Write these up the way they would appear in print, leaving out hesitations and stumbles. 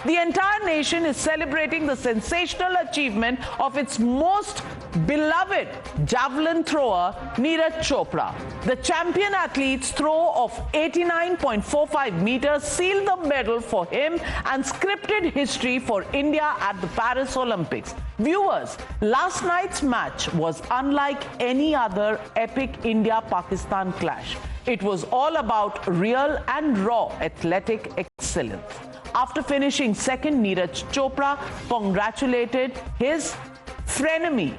The entire nation is celebrating the sensational achievement of its most beloved javelin thrower, Neeraj Chopra. The champion athlete's throw of 89.45 meters sealed the medal for him and scripted history for India at the Paris Olympics. Viewers, last night's match was unlike any other epic India-Pakistan clash. It was all about real and raw athletic excellence. After finishing second, Neeraj Chopra congratulated his frenemy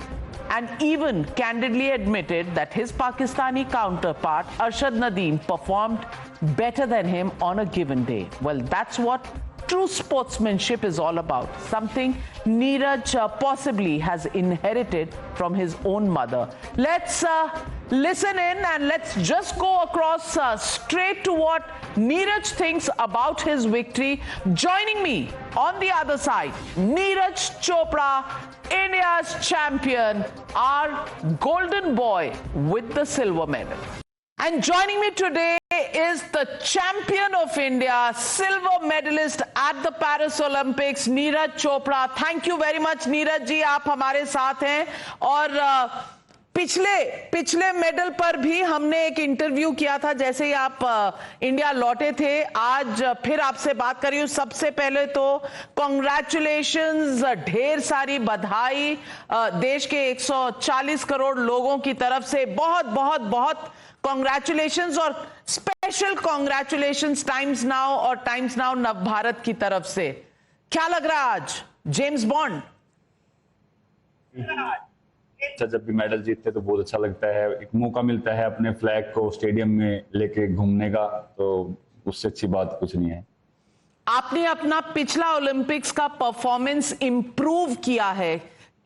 and even candidly admitted that his Pakistani counterpart, Arshad Nadeem, performed better than him on a given day. Well, that's what true sportsmanship is all about, something Neeraj possibly has inherited from his own mother. Let's listen in and let's just go across straight to what Neeraj thinks about his victory. Joining me on the other side, Neeraj Chopra, India's champion, our golden boy with the silver medal. And joining me today is the champion of India, silver medalist at the Paris Olympics, Neeraj Chopra. Thank you very much, Neeraj जी, आप हमारे साथ हैं. और पिछले medal पर भी हमने एक इंटरव्यू किया था जैसे ही आप इंडिया लौटे थे. आज फिर आपसे बात कर रही हूं. सबसे पहले तो कॉन्ग्रेचुलेशंस, ढेर सारी बधाई देश के 140 करोड़ लोगों की तरफ से. बहुत बहुत बहुत कॉन्ग्रेचुलेशंस और स्पेशल कॉन्ग्रेचुलेशंस टाइम्स नाउ और टाइम्स नाउ नव भारत की तरफ से. क्या लग रहा है आज, जेम्स बॉन्ड? जब भी मेडल जीतते तो बहुत अच्छा लगता है. एक मौका मिलता है अपने फ्लैग को स्टेडियम में लेके घूमने का, तो उससे अच्छी बात कुछ नहीं है. आपने अपना पिछला ओलंपिक्स का परफॉर्मेंस इंप्रूव किया है.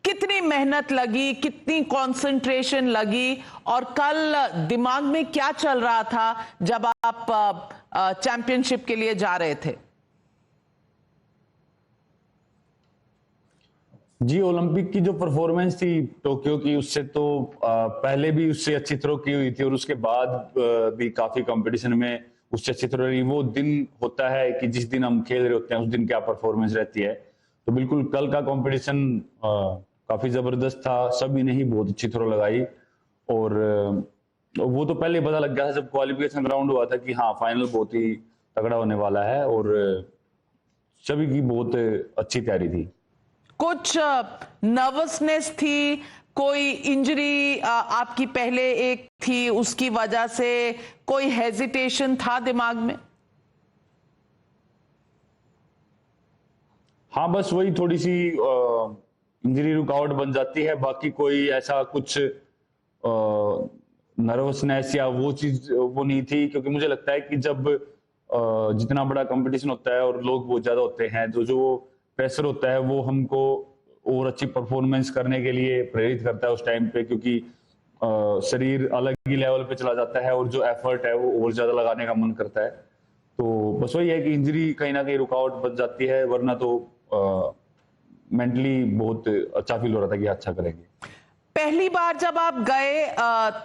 कितनी मेहनत लगी, कितनी कंसंट्रेशन लगी और कल दिमाग में क्या चल रहा था जब आप चैंपियनशिप के लिए जा रहे थे? जी, ओलंपिक की जो परफॉर्मेंस थी टोक्यो की, उससे तो पहले भी उससे अच्छी थ्रो की हुई थी और उसके बाद भी काफी कंपटीशन में उससे अच्छी थ्रो रही. वो दिन होता है कि जिस दिन हम खेल रहे होते हैं उस दिन क्या परफॉर्मेंस रहती है. तो बिल्कुल कल का कंपटीशन काफी जबरदस्त था. सभी ने ही बहुत अच्छी थ्रो लगाई और वो तो पहले पता लग गया था जब क्वालिफिकेशन राउंड हुआ था कि हाँ, फाइनल बहुत ही तगड़ा होने वाला है और सभी की बहुत अच्छी तैयारी थी. कुछ नर्वसनेस थी, कोई इंजरी आपकी पहले एक थी उसकी वजह से कोई हेजिटेशन था दिमाग में? हाँ, बस वही थोड़ी सी इंजरी रुकावट बन जाती है. बाकी कोई ऐसा कुछ नर्वसनेस या वो चीज वो नहीं थी, क्योंकि मुझे लगता है कि जब जितना बड़ा कंपटीशन होता है और लोग बहुत ज्यादा होते हैं तो जो प्रेशर होता है वो हमको और अच्छी परफॉर्मेंस करने के लिए प्रेरित करता है उस टाइम पे, क्योंकि शरीर अलग ही लेवल पे चला जाता है और जो एफर्ट है वो और ज्यादा लगाने का मन करता है. तो बस वही है कि इंजरी कहीं ना कहीं रुकावट बच जाती है, वरना तो मेंटली बहुत अच्छा फील हो रहा था कि अच्छा करेंगे. पहली बार जब आप गए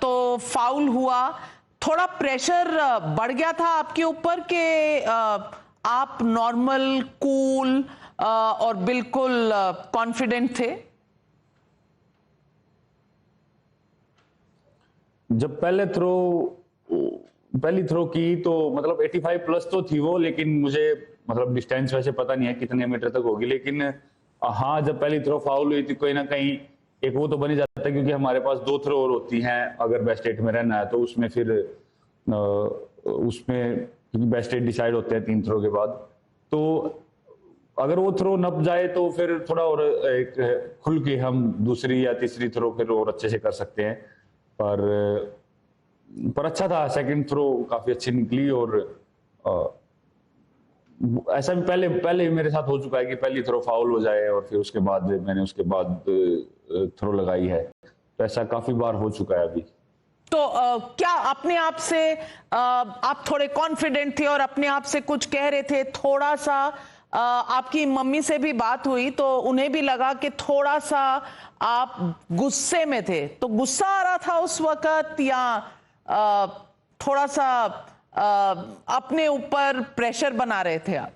तो फाउल हुआ, थोड़ा प्रेशर बढ़ गया था आपके ऊपर कि आप नॉर्मल, कूल और बिल्कुल कॉन्फिडेंट थे? जब पहली थ्रो की तो मतलब 85 प्लस तो थी वो, लेकिन मुझे मतलब डिस्टेंस वैसे पता नहीं है कितने मीटर तक होगी. लेकिन हाँ, जब पहली थ्रो फाउल हुई थी कोई ना कहीं एक वो तो बन ही जाता है, क्योंकि हमारे पास 2 थ्रो और होती हैं अगर बेस्ट 8 में रहना है. तो उसमें फिर उसमें बेस्ट 8 डिसाइड होते हैं 3 थ्रो के बाद. तो अगर वो थ्रो नप जाए तो फिर थोड़ा और एक खुल के हम दूसरी या तीसरी थ्रो फिर और अच्छे से कर सकते हैं. पर अच्छा था, सेकंड थ्रो काफी अच्छी निकली. और ऐसा भी पहले मेरे साथ हो चुका है कि पहली थ्रो फाउल हो जाए और फिर उसके बाद मैंने उसके बाद थ्रो लगाई है. तो ऐसा काफी बार हो चुका है अभी. तो क्या अपने आप से आप थोड़े कॉन्फिडेंट थे और अपने आप से कुछ कह रहे थे? थोड़ा सा आपकी मम्मी से भी बात हुई तो उन्हें भी लगा कि थोड़ा सा आप गुस्से में थे, तो गुस्सा आ रहा था उस वक्त या थोड़ा सा अपने ऊपर प्रेशर बना रहे थे आप?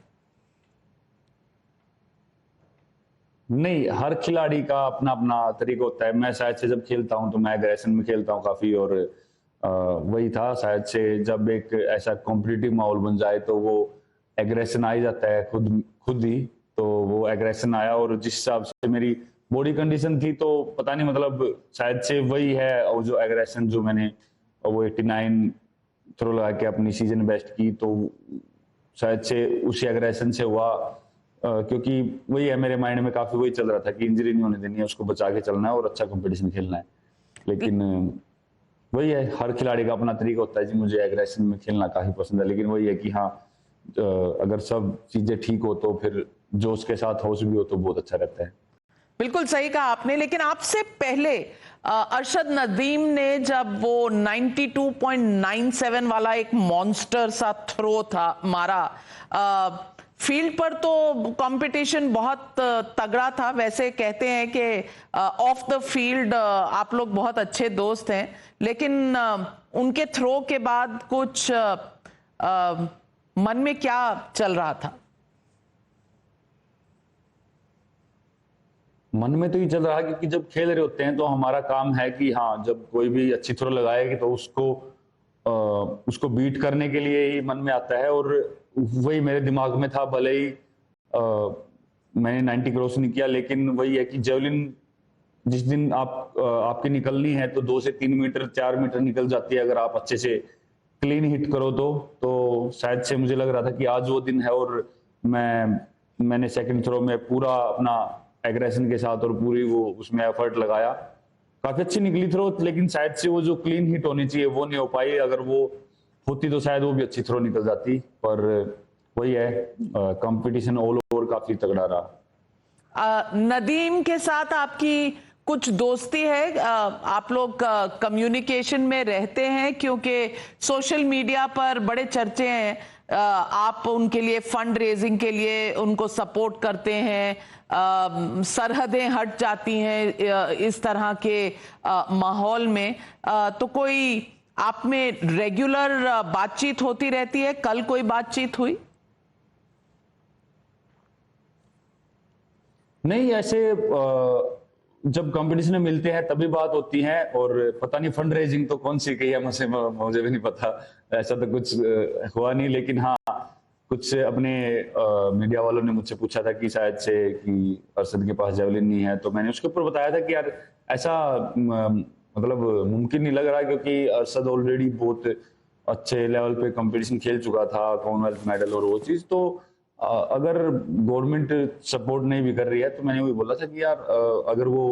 नहीं, हर खिलाड़ी का अपना अपना तरीका होता है। मैं शायद से जब खेलता हूं तो मैं एग्रेशन में खेलता हूं काफी, और वही था शायद से जब एक ऐसा कॉम्पिटिटिव माहौल बन जाए तो वो एग्रेशन आ ही जाता है खुद खुद ही। तो वो एग्रेशन आया, और जिस हिसाब से मेरी बॉडी कंडीशन थी तो पता नहीं, मतलब शायद से वही है। और जो एग्रेशन जो मैंने वो 89 थ्रो लगा के अपनी सीजन बेस्ट की, तो शायद से उसी एग्रेशन से हुआ। क्योंकि वही है, मेरे माइंड में काफी वही चल रहा था कि इंजरी नहीं होने देनी है, उसको बचा के चलना है और अच्छा कंपटीशन खेलना है। लेकिन वही है, हर खिलाड़ी का अपना तरीका होता है जी। मुझे एग्रेशन में खेलना काफी पसंद है, लेकिन वही है कि हाँ, अगर सब चीजें ठीक हो तो फिर जोश के साथ होश भी हो तो बहुत अच्छा रहता है। बिल्कुल सही कहा आपने। लेकिन आपसे पहले अरशद नदीम ने जब वो 92.97 वाला एक मॉन्स्टर सा थ्रो था मारा, फील्ड पर तो कंपटीशन बहुत तगड़ा था। वैसे कहते हैं कि ऑफ द फील्ड आप लोग बहुत अच्छे दोस्त हैं, लेकिन उनके थ्रो के बाद कुछ मन में क्या चल रहा था? मन में तो ये चल रहा है, क्योंकि जब खेल रहे होते हैं तो हमारा काम है कि हाँ, जब कोई भी अच्छी थ्रो लगाएगी तो उसको बीट करने के लिए ही मन में आता है। और वही मेरे दिमाग में था, भले ही मैंने 90 क्रॉस नहीं किया, लेकिन वही है कि जेवलिन जिस दिन आपकी निकलनी है तो 2 से 3 मीटर 4 मीटर निकल जाती है, अगर आप अच्छे से क्लीन हिट करो तो शायद से मुझे लग रहा था कि आज वो दिन है। और मैंने सेकंड थ्रो में पूरा अपना एग्रेशन के साथ और पूरी वो उसमें एफर्ट लगाया। काफी अच्छी निकली थ्रो, लेकिन शायद से वो जो क्लीन हिट होनी चाहिए वो नहीं हो पाई। अगर वो होती तो शायद वो भी अच्छी थ्रो निकल जाती। पर वही है, कंपटीशन ऑल ओवर काफी तगड़ा रहा। नदीम के साथ आपकी कुछ दोस्ती है? आप लोग कम्युनिकेशन में रहते हैं? क्योंकि सोशल मीडिया पर बड़े चर्चे हैं, आप उनके लिए फंड रेजिंग के लिए उनको सपोर्ट करते हैं, सरहदें हट जाती हैं इस तरह के माहौल में। तो कोई आप में रेगुलर बातचीत होती रहती है? कल कोई बातचीत हुई? नहीं, ऐसे जब कंपटीशन में मिलते हैं तभी बात होती है। और पता नहीं फंड रेजिंग तो कौन सी कही है, मुझे भी नहीं पता। ऐसा तो कुछ हुआ नहीं। लेकिन हाँ, कुछ अपने मीडिया वालों ने मुझसे पूछा था कि शायद से कि अरशद के पास जेवलिन नहीं है, तो मैंने उसके ऊपर बताया था कि यार ऐसा मतलब मुमकिन नहीं लग रहा, क्योंकि अरशद ऑलरेडी बहुत अच्छे लेवल पे कंपटीशन खेल चुका था, कॉमनवेल्थ मेडल और वो चीज। तो अगर गवर्नमेंट सपोर्ट नहीं भी कर रही है तो मैंने वही बोला था कि यार अगर वो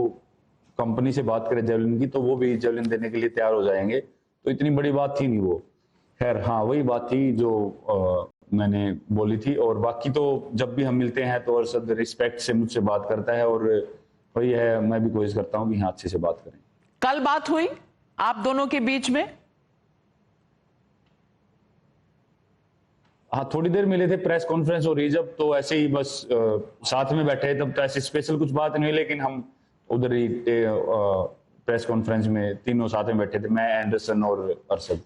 कंपनी से बात करे जेवलिन की तो वो भी जेवलिन देने के लिए तैयार हो जाएंगे। तो इतनी बड़ी बात थी नहीं वो। खैर हाँ, वही बात थी जो मैंने बोली थी। और बाकी तो जब भी हम मिलते हैं तो अरशद रिस्पेक्ट से मुझसे बात करता है, और वही है, मैं भी कोशिश करता हूँ कि हाँ, अच्छे से बात करें। कल बात हुई आप दोनों के बीच में? हाँ, थोड़ी देर मिले थे, प्रेस कॉन्फ्रेंस हो रही जब, तो ऐसे ही बस साथ में बैठे तब तो ऐसे स्पेशल कुछ बात नहीं हुई। लेकिन हम उधर ही प्रेस कॉन्फ्रेंस में तीनों साथ में बैठे थे, मैं, एंडरसन और अरशद।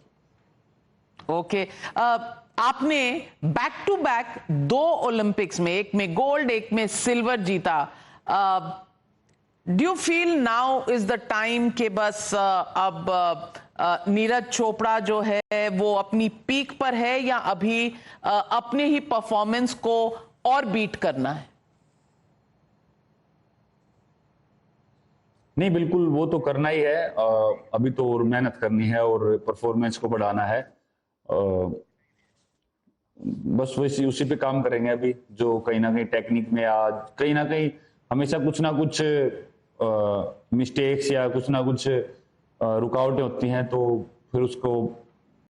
ओके। आपने बैक टू बैक 2 ओलंपिक्स में, एक में गोल्ड एक में सिल्वर जीता। Do you feel now is the time कि बस अब नीरज चोपड़ा जो है वो अपनी पीक पर है, या अभी अपने ही परफॉर्मेंस को और बीट करना है? नहीं, बिल्कुल वो तो करना ही है। अभी तो और मेहनत करनी है और परफॉर्मेंस को बढ़ाना है। बस वैसे उसी पे काम करेंगे अभी। जो कहीं ना कहीं टेक्निक में आज कहीं ना कहीं हमेशा कुछ ना कुछ मिस्टेक्स या कुछ ना कुछ रुकावटें होती हैं, तो फिर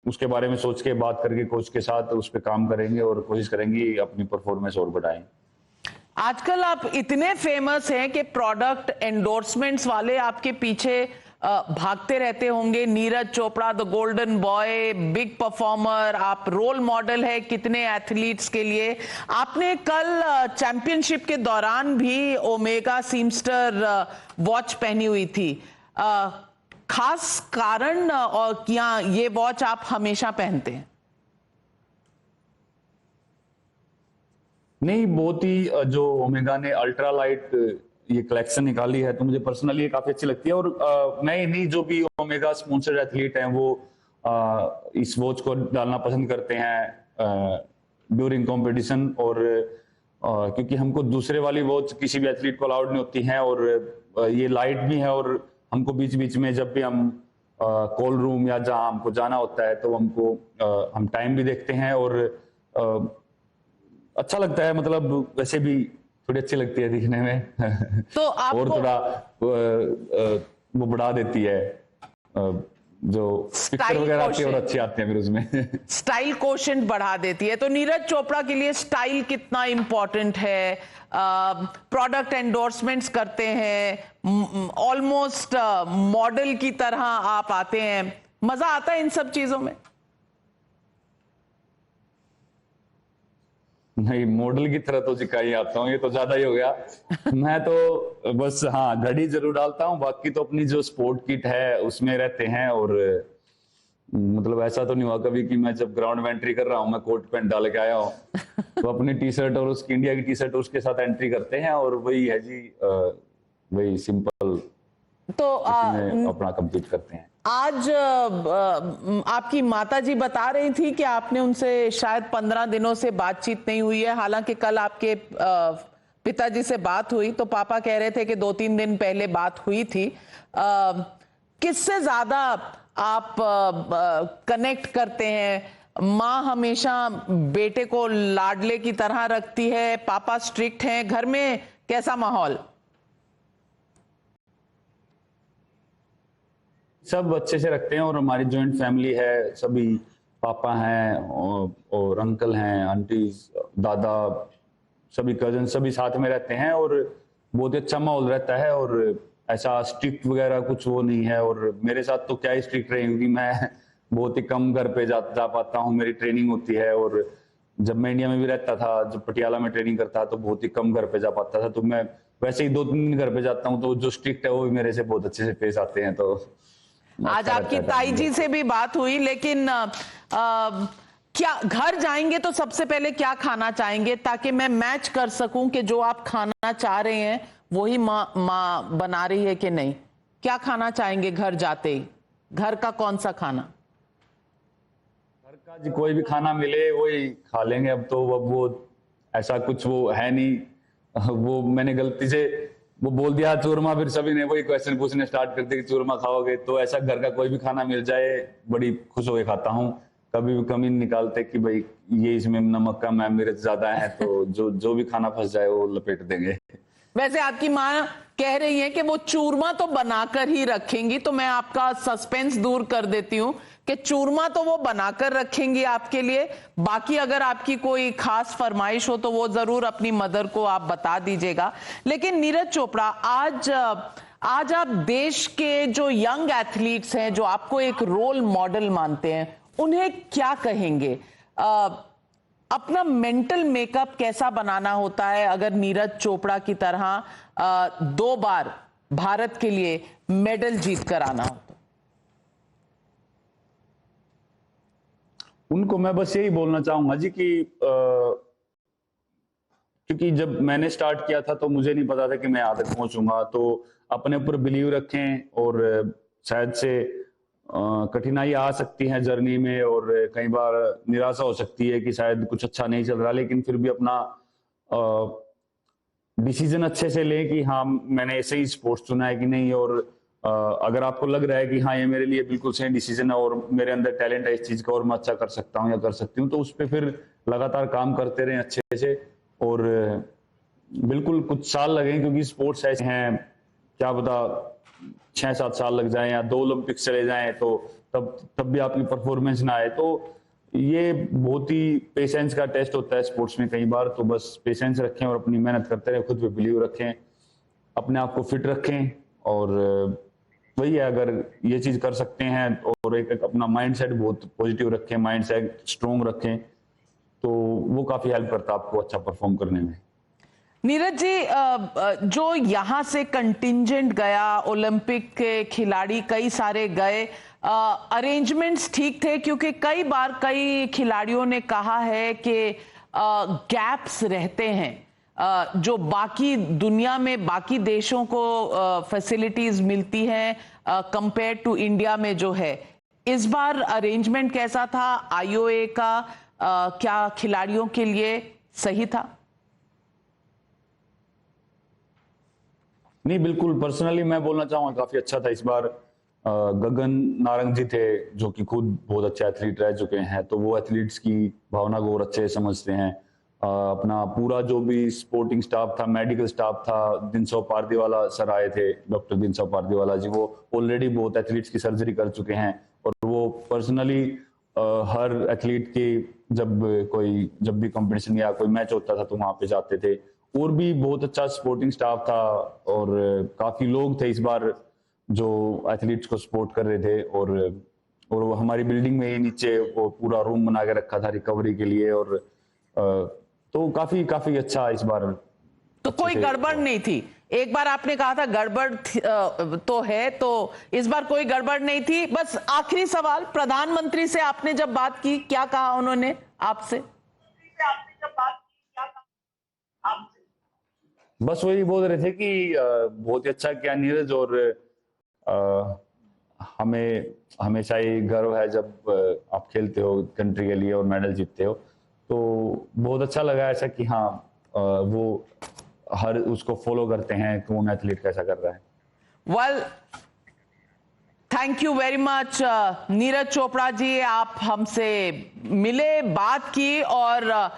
उसके बारे में सोच के बात करके कोच के साथ उस पर काम करेंगे और कोशिश करेंगे अपनी परफॉर्मेंस और बढ़ाएं। आजकल आप इतने फेमस हैं कि प्रोडक्ट एंडोर्समेंट्स वाले आपके पीछे भागते रहते होंगे। Neeraj Chopra the golden boy, big performer, आप रोल मॉडल है कितने एथलीट्स के लिए। आपने कल चैंपियनशिप के दौरान भी ओमेगा सीमस्टर वॉच पहनी हुई थी। खास कारण और क्या ये वॉच आप हमेशा पहनते हैं? नहीं, बहुत ही जो ओमेगा ने अल्ट्रा लाइट ये कलेक्शन निकाली है तो मुझे पर्सनली ये काफी अच्छी लगती है। और मैं नहीं, जो भी ओमेगा स्पॉन्सर्ड एथलीट हैं वो इस वॉच को डालना पसंद करते हैं ड्यूरिंग कंपटीशन। और क्योंकि हमको दूसरे वाली वॉच किसी भी एथलीट को अलाउड नहीं होती है, और ये लाइट भी है, और हमको बीच बीच में जब भी हम कॉल रूम या जहां हमको जाना होता है तो हम टाइम भी देखते हैं, और अच्छा लगता है। मतलब वैसे भी थोड़ी अच्छी लगती है दिखने में तो आपको और थोड़ा वो बढ़ा देती है, जो पिक्चर वगैरह आती है और अच्छी आती है फिर उसमें स्टाइल कोशेंट बढ़ा देती है। तो नीरज चोपड़ा के लिए स्टाइल कितना इंपॉर्टेंट है? प्रोडक्ट एंडोर्समेंट्स करते हैं, ऑलमोस्ट मॉडल की तरह आप आते हैं, मजा आता है इन सब चीजों में? नहीं, मॉडल की तरह तो जिका ही आता हूँ, ये तो ज्यादा ही हो गया मैं तो बस हाँ घड़ी जरूर डालता हूँ, बाकी तो अपनी जो स्पोर्ट किट है उसमें रहते हैं। और मतलब ऐसा तो नहीं हुआ कभी कि मैं जब ग्राउंड में एंट्री कर रहा हूँ मैं कोट पैंट डाल के आया हूँ तो अपनी टी शर्ट और उसकी इंडिया की टी शर्ट उसके साथ एंट्री करते हैं, और वही है जी, वही सिंपल तो अपना कंप्लीट करते हैं। आज आपकी माताजी बता रही थी कि आपने उनसे शायद 15 दिनों से बातचीत नहीं हुई है। हालांकि कल आपके पिताजी से बात हुई तो पापा कह रहे थे कि 2-3 दिन पहले बात हुई थी। किससे ज्यादा आप कनेक्ट करते हैं? माँ हमेशा बेटे को लाडले की तरह रखती है, पापा स्ट्रिक्ट हैं, घर में कैसा माहौल? सब अच्छे से रखते हैं, और हमारी जॉइंट फैमिली है, सभी पापा हैं और अंकल हैं, आंटी, दादा, सभी कजन सभी साथ में रहते हैं, और बहुत ही अच्छा माहौल रहता है। और ऐसा स्ट्रिक्ट वगैरह कुछ वो नहीं है। और मेरे साथ तो क्या ही स्ट्रिक्ट रहे, क्योंकि मैं बहुत ही कम घर पे जा पाता हूँ, मेरी ट्रेनिंग होती है। और जब मैं इंडिया में भी रहता था, जब पटियाला में ट्रेनिंग करता तो बहुत ही कम घर पे जा पाता था, तो मैं वैसे ही 2-3 दिन घर पे जाता हूँ, तो जो स्ट्रिक्ट है वो भी मेरे से बहुत अच्छे से पेश आते हैं। तो आज आपकी ताई जी से भी बात हुई, लेकिन क्या घर जाएंगे तो सबसे पहले क्या खाना चाहेंगे, ताकि मैं मैच कर सकूं कि जो आप खाना चाह रहे हैं वही माँ बना रही है कि नहीं? क्या खाना चाहेंगे घर जाते ही? घर का कौन सा खाना? घर का जी कोई भी खाना मिले वही खा लेंगे। अब तो अब वो ऐसा कुछ वो है नहीं, वो मैंने गलती से वो बोल दिया चूरमा, फिर सभी ने वही क्वेश्चन पूछने स्टार्ट कर दिए कि चूरमा खाओगे? तो ऐसा घर का कोई भी खाना मिल जाए बड़ी खुश होकर खाता हूँ। कभी भी कमी नहीं निकालते कि भाई ये इसमें नमक कम है, मिर्च ज्यादा है, तो जो भी खाना फंस जाए वो लपेट देंगे। वैसे आपकी माँ कह रही है कि वो चूरमा तो बनाकर ही रखेंगी, तो मैं आपका सस्पेंस दूर कर देती हूँ कि चूरमा तो वो बनाकर रखेंगी आपके लिए। बाकी अगर आपकी कोई खास फरमाइश हो तो वो जरूर अपनी मदर को आप बता दीजिएगा। लेकिन नीरज चोपड़ा, आज आप देश के जो यंग एथलीट्स हैं, जो आपको एक रोल मॉडल मानते हैं, उन्हें क्या कहेंगे? अपना मेंटल मेकअप कैसा बनाना होता है अगर नीरज चोपड़ा की तरह 2 बार भारत के लिए मेडल जीत कर आना हो? उनको मैं बस यही बोलना चाहूंगा जी कि क्योंकि जब मैंने स्टार्ट किया था तो मुझे नहीं पता था कि मैं यहाँ तक पहुंचूंगा, तो अपने ऊपर बिलीव रखें। और शायद से कठिनाई आ सकती है जर्नी में, और कई बार निराशा हो सकती है कि शायद कुछ अच्छा नहीं चल रहा, लेकिन फिर भी अपना डिसीजन अच्छे से लें कि हाँ मैंने ऐसे ही स्पोर्ट्स चुना है कि नहीं। और अगर आपको लग रहा है कि हाँ ये मेरे लिए बिल्कुल सही डिसीजन है और मेरे अंदर टैलेंट है इस चीज का और मैं अच्छा कर सकता हूँ या कर सकती हूँ, तो उस पर फिर लगातार काम करते रहें अच्छे से। और बिल्कुल कुछ साल लगे, क्योंकि स्पोर्ट्स ऐसे हैं, क्या पता 6-7 साल लग जाए या 2 ओलंपिक्स चले जाएं, तो तब भी आपकी परफॉर्मेंस ना आए। तो ये बहुत ही पेशेंस का टेस्ट होता है स्पोर्ट्स में कई बार। तो बस पेशेंस रखें और अपनी मेहनत करते रहें, खुद पे बिलीव रखें, अपने आप को फिट रखें। और वही है, अगर ये चीज कर सकते हैं और एक अपना माइंडसेट बहुत पॉजिटिव रखें, माइंडसेट स्ट्रोंग रखें, तो वो काफी हेल्प करता है आपको अच्छा परफॉर्म करने में। नीरज जी, जो यहां से कंटिंजेंट गया, ओलंपिक के खिलाड़ी कई सारे गए, अरेंजमेंट्स ठीक थे? क्योंकि कई बार कई खिलाड़ियों ने कहा है कि गैप्स रहते हैं जो बाकी दुनिया में बाकी देशों को फैसिलिटीज मिलती हैं कंपेयर टू इंडिया में जो है, इस बार अरेंजमेंट कैसा था आईओए का? क्या खिलाड़ियों के लिए सही था? नहीं, बिल्कुल पर्सनली मैं बोलना चाहूंगा काफी अच्छा था इस बार। गगन नारंग जी थे जो कि खुद बहुत अच्छे एथलीट रह चुके हैं, तो वो एथलीट्स की भावना को और अच्छे से समझते हैं। अपना पूरा जो भी स्पोर्टिंग स्टाफ था, मेडिकल स्टाफ था, दिनसो पारदीवाला सर आए थे, डॉक्टर दिनसो पारदीवाला जी, वो ऑलरेडी बहुत एथलीट्स की सर्जरी कर चुके हैं और वो पर्सनली हर एथलीट की जब भी कंपटीशन या कोई मैच होता था तो वहां पे जाते थे। और भी बहुत अच्छा सपोर्टिंग स्टाफ था और काफी लोग थे इस बार जो एथलीट्स को सपोर्ट कर रहे थे। और वो हमारी बिल्डिंग में ही नीचे वो पूरा रूम बना के रखा था रिकवरी के लिए, और तो काफी अच्छा इस बार। तो कोई गड़बड़ नहीं थी? एक बार आपने कहा था गड़बड़ तो है, तो इस बार कोई गड़बड़ नहीं थी। बस आखिरी सवाल, प्रधानमंत्री से आपने जब बात की, क्या कहा उन्होंने आपसे? बस वही बोल रहे थे कि बहुत ही अच्छा किया नीरज, और हमें हमेशा ही गर्व है जब आप खेलते हो कंट्री के लिए और मेडल जीतते हो। तो बहुत अच्छा लगा ऐसा कि हाँ वो हर उसको फॉलो करते हैं कौन एथलीट कैसा कर रहा है। Well, thank you very much Neeraj Chopra ji, आप हमसे मिले, बात की, और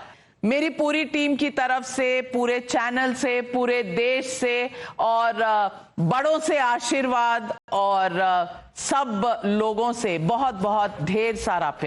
मेरी पूरी टीम की तरफ से, पूरे चैनल से, पूरे देश से और बड़ों से आशीर्वाद और सब लोगों से बहुत बहुत ढेर सारा प्यार।